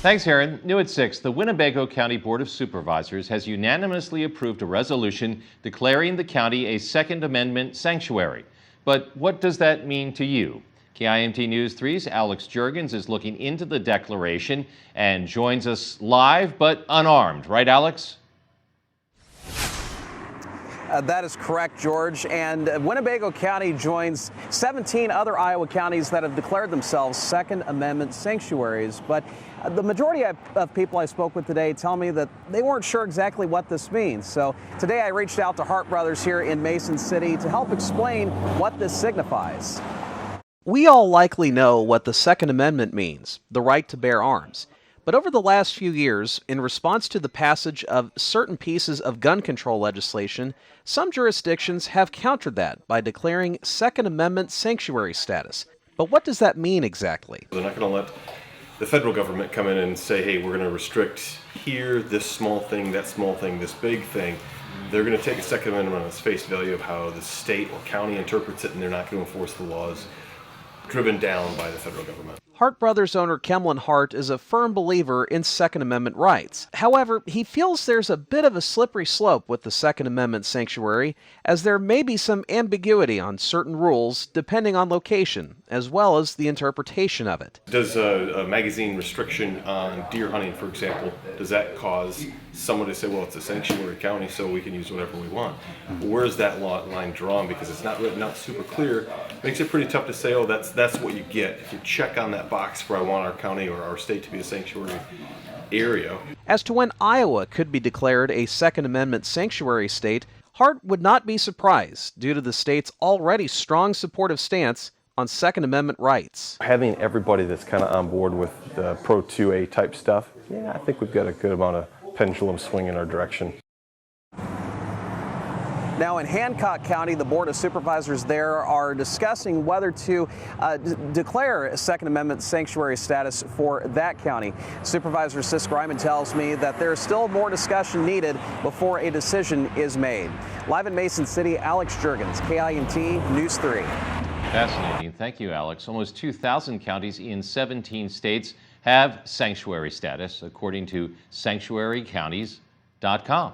Thanks, Aaron. New at 6, the Winnebago County Board of Supervisors has unanimously approved a resolution declaring the county a Second Amendment sanctuary. But what does that mean to you? KIMT News 3's Alex Juergens is looking into the declaration and joins us live but unarmed. Right, Alex? That is correct, George. And Winnebago County joins 17 other Iowa counties that have declared themselves Second Amendment sanctuaries. But the majority of people I spoke with today tell me that they weren't sure exactly what this means. So today I reached out to Hart Brothers here in Mason City to help explain what this signifies. We all likely know what the Second Amendment means, the right to bear arms. But over the last few years, in response to the passage of certain pieces of gun control legislation, some jurisdictions have countered that by declaring Second Amendment sanctuary status. But what does that mean exactly? They're not going to let the federal government come in and say, hey, we're going to restrict here, this small thing, that small thing, this big thing. They're going to take a Second Amendment on its face value of how the state or county interprets it, and they're not going to enforce the laws driven down by the federal government. Hart Brothers owner Kemlin Hart is a firm believer in Second Amendment rights. However, he feels there's a bit of a slippery slope with the Second Amendment sanctuary, as there may be some ambiguity on certain rules depending on location, as well as the interpretation of it. Does a magazine restriction on deer hunting, for example, does that cause someone to say, well, it's a sanctuary county, so we can use whatever we want? Where is that line drawn? Because it's not written out super clear. Makes it pretty tough to say, oh, that's what you get if you check on that box where I want our county or our state to be a sanctuary area. As to when Iowa could be declared a Second Amendment sanctuary state, Hart would not be surprised due to the state's already strong supportive stance on Second Amendment rights. Having everybody that's kind of on board with the Pro 2A type stuff, yeah, I think we've got a good amount of pendulum swing in our direction. Now in Hancock County, the Board of Supervisors there are discussing whether to declare a Second Amendment sanctuary status for that county. Supervisor Sisk Ryman tells me that there's still more discussion needed before a decision is made. Live in Mason City, Alex Juergens, KIMT News 3. Fascinating. Thank you, Alex. Almost 2,000 counties in 17 states have sanctuary status, according to sanctuarycounties.com.